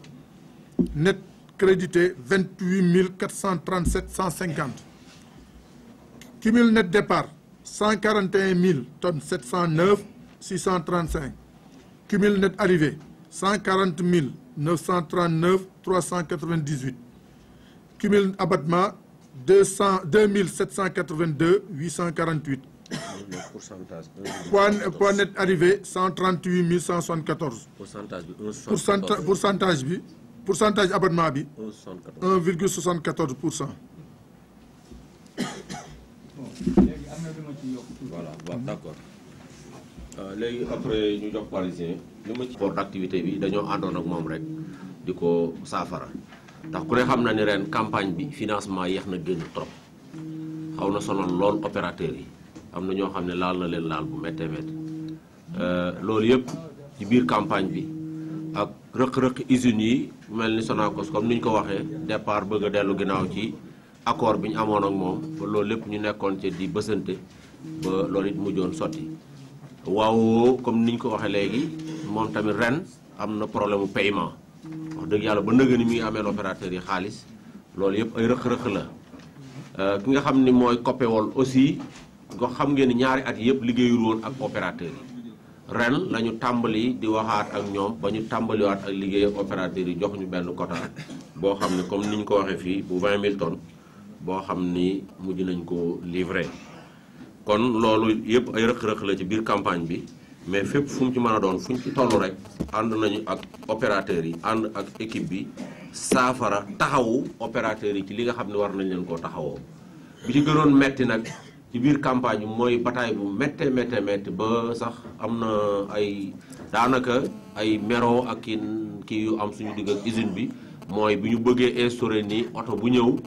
S11: Net crédité 28 437 150. Cumul net départ 141 000 tonnes 709 635. Cumul net arrivé 140 939 398. Cumul abattement 2782 848. Poids net arrivé 138 174. Pourcentage abattement bi 1,74%.
S2: Voilà, bon, d'accord. Léegi après ñu jox parisien li ma ci port d'activité bi dañoo àndoon ak moom rek di ko saafara ndax ku ne xam na ni ren campagne bi financement yéex na génn trop xaw na sonal lool opérateurs yi am na ñoo xam ne laal na leen laal bu méttee métti loolu yëpp ci biir campagne bi ak rëq-rëq usines yi mel ni Sonacos comme ni ñu ko waxee départ bëgg a dellu ginnaaw ci accord bi ñu amoon ak moom ba loolu lépp ñu nekkoon ci di bësante ba loolu it mujjoon sotti waaw comme ni ñu ko waxee léegi moom tamit ren am na problème mu paiement wax dëgg yàlla ba nëgë ni mi ngi ameel opérateurs yi xaalis loolu yëpp ay rëq-rëq la ki nga xam ni mooy Copéol aussi nga xam ngeen ni ñaari at yëpp liggéeyul woon ak opérateurs yi ren la ñu tàmbali di waxaat ak ñoom ba ñu tàmbaliwaat ak liggéey ak opérateurs yi jox ñu benn quota boo xam ne comme ni ñu ko waxee fii bu 20 000 tonnes boo xam ni mujj nañ ko livré kon loolu yëpp ay rëq-rëq la ci biir campagne bi mais fépp fu mu ci mën a doon fu ñu ci toll rek ànd nañu ak opérateurs yi ànd ak équipe bi saafara taxawu opérateurs yi ci li nga xam ne war nañ leen koo taxawoo bi ci gënoon metti nag ci biir campagne bi mooy bataille bu méttee ba sax am na ay daanaka ay mero ak kii yu am suñu digg ak usine bi mooy bi ñu bëggee instauré nii oto bu ñëw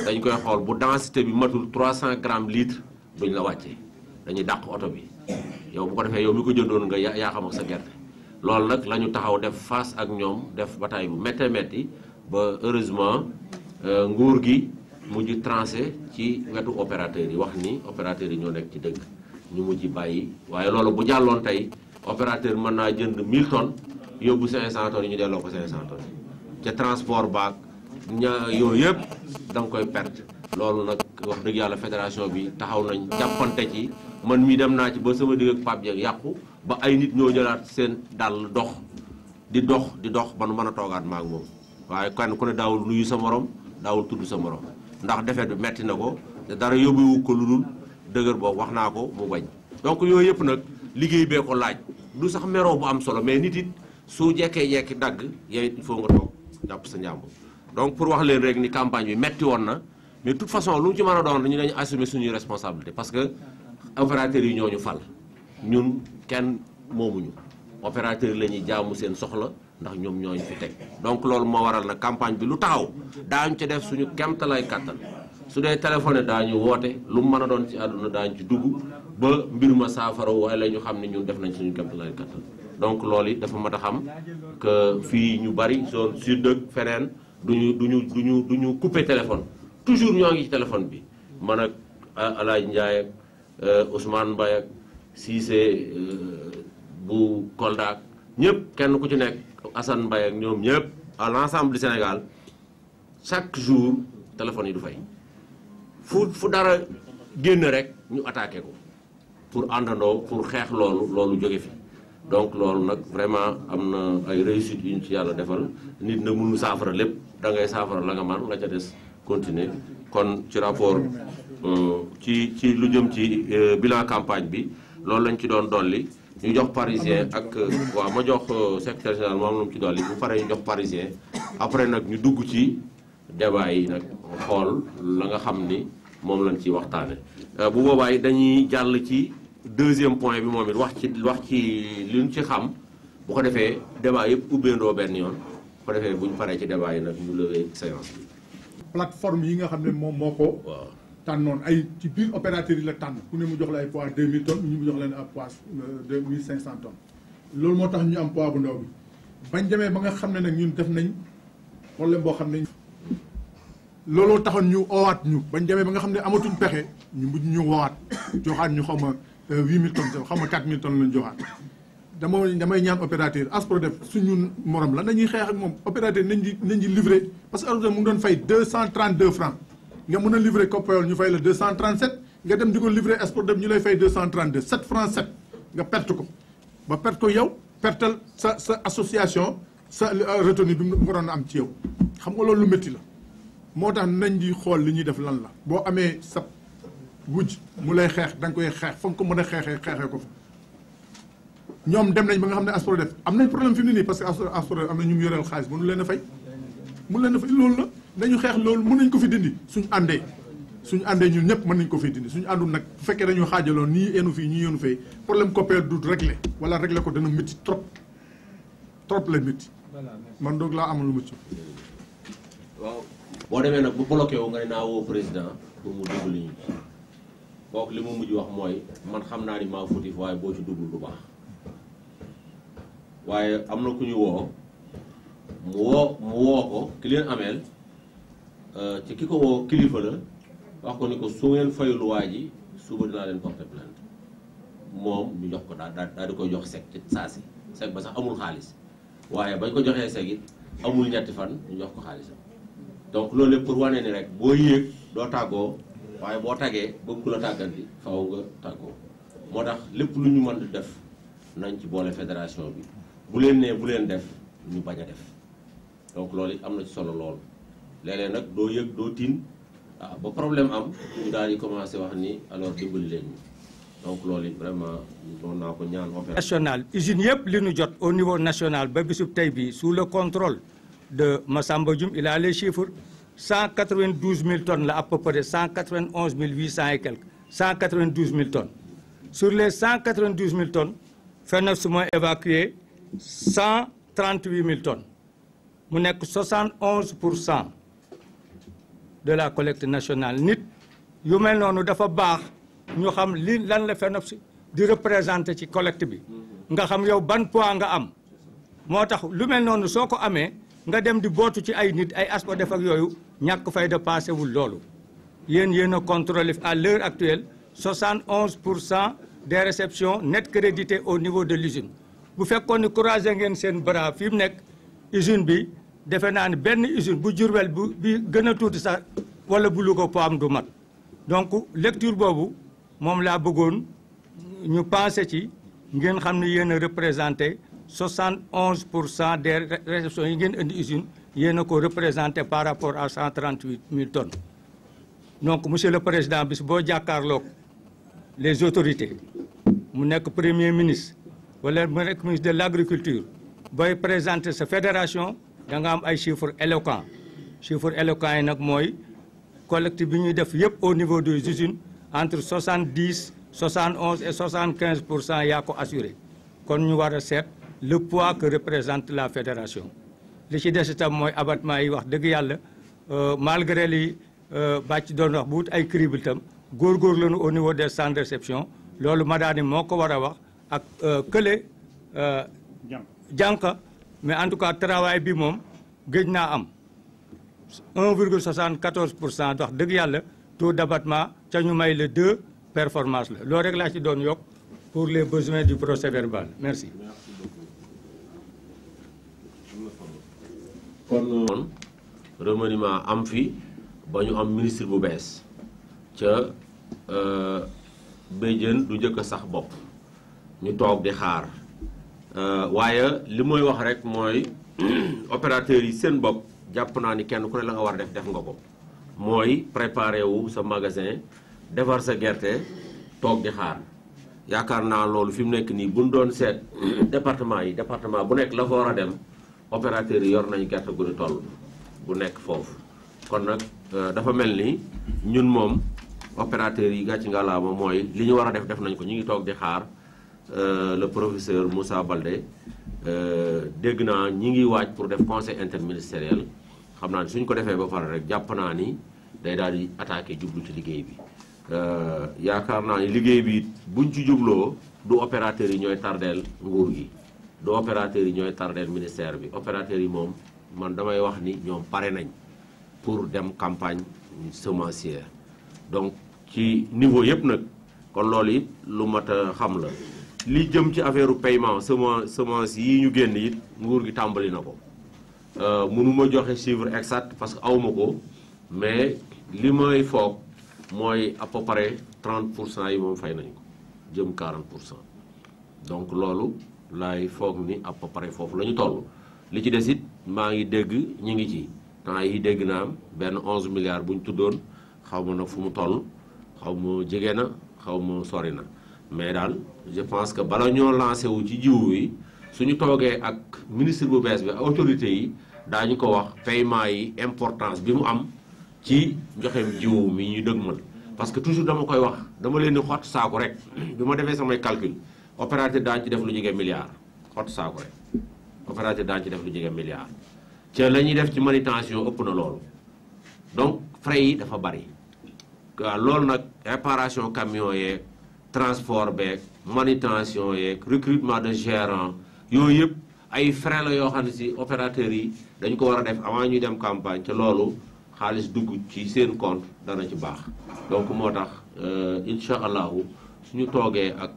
S2: dañ koy xool bu densité bi matul 300 grammes litre duñ la wàcce dañuy dàq oto bi yow bu ko defee yow mi ko jëndoon nga yaa xam ak sa gerte loolu nag la ñu taxaw def face ak ñoom def bataille bu méttee métti ba heureusement nguur gi mujj tranché ci wetu opérateurs yi wax ni opérateurs yi ñoo nekk ci dëgg ñu mujj bàyyi waaye loolu bu jàlloon tey opérateur mën naa jënd 1000 tonnes yóbbu 500 tonnes yi ñu delloo ko 500 tonnes ca transport baak yooyu yëpp da nga koy perte loolu nag wax dëgg yàlla fédération bi taxaw nañ jàppante ci man mii dem naa ci ba sama digg ak Pape Dieng yàqu ba ay nit ñoo jëlaat seen dàll dox di dox ba nu mën a toogaat maak moom waaye kenn ku ne daawul nuyu sa morom daawul tudd sa morom ndax defet bi metti na ko te dara yóbbuwu ko lu dul dëgër boobu wax naa ko mu bañ donc yooyu yëpp nag liggéey bee ko laaj du sax meroo bu am solo mais nit it su jekkee dagg yow it il faut nga toog jàpp sa njàmbur donc pour wax leen rek ni campagne bi metti woon na mais de toute façon lu mu ci mën a doon dañu dañu assumer suñuy responsabilité parce que opérateurs yi ñoo ñu fal ñun kenn moomuñu opérateurs yi la ñuy jaamu seen soxla ndax ñoom ñooñu fi teg donc loolu moo waral na campagne bi lu taxaw daañu ci def suñu kemtalay kàttan su dee téléphoné daañu woote lu mu mën a doon ci àdduna daañu ci dugg ba mbir ma saafara waaye la ñu xam ne ñun def nañ suñu kemtalay kàttan donc loolu it dafa mat a xam que fii ñu bari zone sud ak feneen duñu couper téléphone toujours ñoo ngi ci téléphone bi man ak Alaaji Ndiaye ak Ousmane Mbaye ak Cissé bu Kolda ñëpp kenn ku ci nekk Assane Mbaye ak ñoom ñëpp à l'ensemble du Sénégal chaque jour téléphone yi du fay fu dara génn rek ñu attaqué ko pour àndandoo pour xeex loolu jóge fi donc loolu nag vraiment am na ay réussite yu ñu ci yàlla defal nit nag mënu saafara lépp da ngay saafara la nga man la ca des continuer kon ci rapport ci lu jëm ci bilan campagne bi loolu lañ ci doon dolli ñu jox parisien ak waaw ma jox secrétaire général moom lu mu ci dolli bu paree ñu jox parisien après nag ñu dugg ci débat yi nag xool la nga xam ni moom lañ ciy waxtaane bu boobaa yi dañuy jàll ci deuxième point bi moom it wax ci li ñu ci xam bu ko defee débat yëpp ubbeendoo benn yoon bu ko defee bu ñu paree ci débat yi nag ñu lever séance bi.
S11: plateforme yi nga xam ne moom moo ko.
S2: waaw
S11: tànnoon ay ci biir opérateur yi la tànn ku ne mu jox la ay poids 2000 tonnes ñu mu jox leen ay poids 2500 tonnes loolu moo tax ñu am poids bu ndaw bi bañ demee ba nga xam ne nag ñun def nañ problème boo xam ne. looloo taxoon ñu oowaat ñu bañ demee ba nga xam ne amatuñ pexe ñu mujj ñu woowaat joxaat ñu xaw ma 8000 tonnes xaw ma 4000 tonnes lañ joxaat damay ñaan opérateur Asprodef suñu morom la nañuy xeex ak moom opérateur nañ di livrer parce que Asprodef mu ngi doon fay 232 francs nga mën a livrer Copayol ñu fay la 237 nga dem di ko livrer Asprodef ñu lay fay 232 7 francs 7 nga perte ko ba perte ko yow pertal sa association sa retenu bi mu waroon a am ci yow xam nga loolu lu métti la. moo tax nañ di xool li ñuy def lan la boo amee sa wujj mu lay xeex da nga koy xeex fa nga ko mën a xeexee ko fa ñoom dem nañ ba nga xam ne Asprodef am nañ problème fi mu ne nii parce que Asprodef am na ñu mu yoreel xaalis mënu leen a fay loolu la nañu xeex loolu mën nañ ko fi dindi suñu àndee ñun ñëpp mën nañ ko fi dindi suñu àndul nag bu fekkee dañoo xaajaloo nii yenu fii ñii yenu fee problème Copayol du réglé wala réglé ko dana métti trop la métti man doog laa amal lu mucc
S2: waaw boo demee nag bu bloqué wu nga ne naa woo président pour mu dimbali ñu ci kooku li mu mujj wax mooy man xam naa ni maa fautif waaye boo ci dugul du baax waaye am na ku ñu woo mu woo ko ki leen ameel ci ki ko woo kilifa la wax ko ni ko su ngeen fayul waa ji suba dinaa leen porter plainte moom ñu jox ko daal di koy jox sec ci saa si sec ba sax amul xaalis waaye bañ ko joxee sec it amul ñetti fan ñu jox ko xaalisam. donc loolu lépp pour wane ni rek boo yéeg doo tàggoo waaye boo tàggee bëgg ku la tàgganti faw nga tàggoo moo tax lépp lu ñu mën di def nañ ci boole fédération bi bu leen nee bu leen def ñu bañ a def donc loolu it am na ci solo lool léeg-léeg nag doo yëg doo tin ba problème am ñu daal di commencé wax ni alors dimbali leen ñu donc loolu it vraiment doon naa ko ñaan
S9: national usine yëpp li ñu jot au niveau national ba bisub tey bi sous le contrôle de Massamba Dioum il a les chiffres 192 000 tonnes là à peu près 191 800 et quelques 192 000 tonnes sur les 192 000 tonnes FENOPS mooy évacué 138 000 tonnes mu nekk 71% de la collecte nationale nit yu mel noonu dafa baax ñu xam li lan la FENOPS di représenté ci collecte bi nga xam yow ban poids nga am moo tax lu mel noonu soo ko amee nga dem di bootu ci ay nit ay Asprodef ak yooyu ñàkk fay de passé wul loolu yéen a contrôlé à l'heure actuelle 71% des réceptions net créditées au niveau de l'usine bu fekkoon ni croisé ngeen seen bras fi mu nekk usine bi defe naa ni benn usine bu Diourbel bu bi gën a tuuti sax wala bu Louga po am du mat donc lecture boobu moom laa bëggoon ñu pensé ci ngeen xam ne yéen a représenté 71% des réceptions yi ngeen indi usine yéen a ko représenté par rapport à 138 000 tonnes donc monsieur le président bis boo jàkkaarloog les autorités mu nekk premier ministre wala mu nekk ministre de l'agriculture booy présenter sa fédération da nga am ay chiffres éloquents yi nag mooy collecte bi ñuy def yëpp au niveau des usines entre 70 71 et 75% yaa ko assuré kon ñu war a seet le poids que représente la fédération li ci des itam mooy abattement yi wax dëgg yàlla malgré li bàcc doon wax bu wut ay crible itam góorgóorlu lañu au niveau des centres de réception loolu Madani moo ko war a wax ak kële jànq mais en tout cas travail bi moom gëj naa am 1,74% wax dëgg yàlla taux d'abattement ca ñu may le 2 performance la loolu rek laa ci doon yokk pour les besoins du procès verbal merci.
S2: kon remaniement am fi ba ñu am ministre bu bees ca béjjën du njëkk a sax bopp ñu toog di xaar waaye li mooy wax rek mooy opérateurs yi seen bopp jàpp naa ni kenn ku ne la nga war a def nga ko mooy préparer wu sa magasin defar sa gerte toog di xaar yaakaar naa loolu fi mu nekk nii buñ doon seet département bu nekk la fa war a dem opérateurs yi yor nañu gerte gu ñu toll bu nekk foofu kon nag dafa mel ni ñun moom opérateurs yi gàcc ngalaama mooy li ñu war a def nañ ko ñu ngi toog di xaar le professeur Moussa Baldé dégg naa ñi ngi waaj pour def conseil interministériel xam naa ni suñ ko defee ba pare rek jàpp naa ni day daal di attaqué jublu ci liggéey bi yaakaar naa ni liggéey bi buñ ci jubloo du opérateurs yi ñooy tardeel nguur gi du opérateurs yi ñooy tardeel ministère bi opérateurs yi moom man damay wax ni ñoom pare nañ pour dem campagne semencière donc ci niveau yëpp nag kon loolu it lu mat a xam la li jëm ci affaire paiement semence yi ñu génn it nguur gi tàmbali na ko mënuma joxe chiffre exact parce que awma ko mais li may foog mooy à peu près 30% yi moom fay nañ ko jëm 40% donc loolu laay foog ni à peu près foofu la ñu toll li ci des it maa ngi dégg ñi ngi ci temps yi dégg naa am benn 11 milliards bu ñu tuddoon xaw ma nag fu mu toll xaw ma jege na xaw ma sori na mais daal je pense que bala ñoo lancé wu ci jiwu yi suñu toogee ak ministre bu bees bi autorité yi daañu ko wax paiement yi importance bi mu am ci njoxem jiwu mi ñu dëgmal parce que toujours dama koy wax dama leen di xott saako rek bi ma defee samay calcul opérateur daañu ci def lu jege milliard xott saako rek opérateur daañu ci def lu jege milliard ca la ñuy def ci manutention ëpp na loolu donc frais yi dafa bari waaw loolu nag réparation camion yeeg transport beeg manutention yeeg recrutement de gérant yooyu yëpp ay frais la yoo xam ne si opérateurs yi dañ ko war a def avant ñuy dem campagne te loolu xaalis dugg ci seen compte dana ci baax donc moo tax incha allahu suñu toogee ak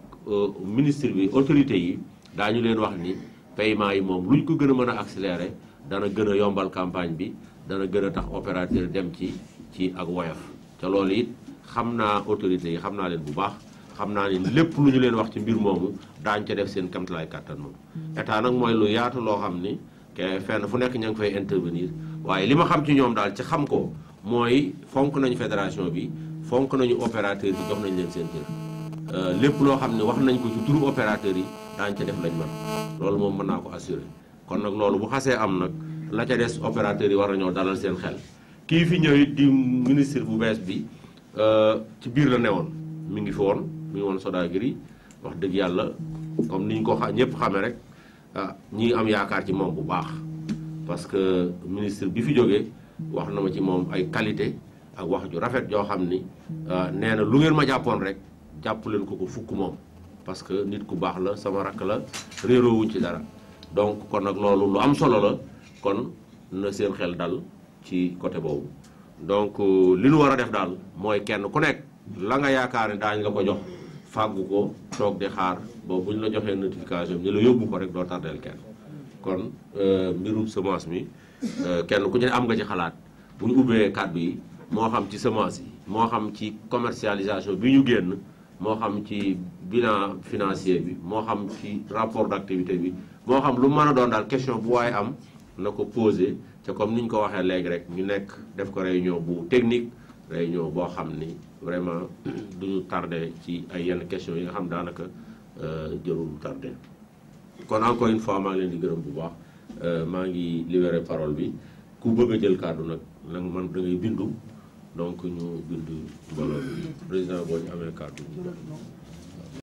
S2: ministre bi autorité yi daañu leen wax ni paiement yi moom luñ ko gën a mën a accélérer dana gën a yombal campagne bi dana gën a tax opérateur dem ci ak woyof te loolu it xam naa autorités yi xam naa leen bu baax xam naa ni lépp lu ñu leen wax ci mbir moomu daañu ca def seen kamtalaay kàttan moom état nag mooy lu yaatu loo xam ni ke fenn fu nekk ña ngi fay intervenir waaye li ma xam ci ñoom daal ci xam ko mooy fonk nañu fédération bi fonk nañu opérateur yi jox nañ leen seen cër lépp loo xam ne wax nañ ko ci turu opérateur yi daañu ca def lañ mën loolu moom mën naa ko assurer kon nag loolu bu xasee am nag la ca des opérateur yi war nañoo dalal seen xel kii fi ñëw di ministre bu bees bi ci biir la newoon mi ngi fi woon mi ngi woon Sodagiri wax dëgg yàlla comme ni ñu ko ñëpp xamee rek ñi ngi am yaakaar ci moom bu baax parce que ministre bi fi jógee wax na ma ci moom ay qualité ak wax ju rafet joo xam ni nee na lu ngeen ma jàppoon rek jàpp leen ko fukk moom parce que nit ku baax la sama rakk la réeroo wuñ ci dara donc kon nag loolu lu am solo la kon na seen xel dal ci côté boobu donc li ñu war a def daal mooy kenn ku nekk la nga yaakaar ne daañu la ko jox fàggu ko toog di xaar boobu bu ñu la joxee notification bi ñu la yóbbu ko rek doo tardeel kenn kon mbirum semence mi kenn ku ci ne am nga ci xalaat bu ñu ubbee kàddu yi moo xam ci semence yi moo xam ci commercialisation bi ñu génn moo xam ci bilan financier bi moo xam ci rapport d'activité bi moo xam lu mën a doon daal question bu waaye am na ko posé te comme ni ñu ko waxee léegi rek ñu nekk def ko réunion bu technique réunion boo xam ni vraiment duñu tardé ci ay yenn questions yi nga xam daanaka jërul tardé kon encore une fois maa ngi leen di gërëm bu baax maa ngi libéré parole bi ku bëgg a jël kàddu nag la man da ngay bindu donc ñu bindu mbooloo bi président boo ñu amee kàddu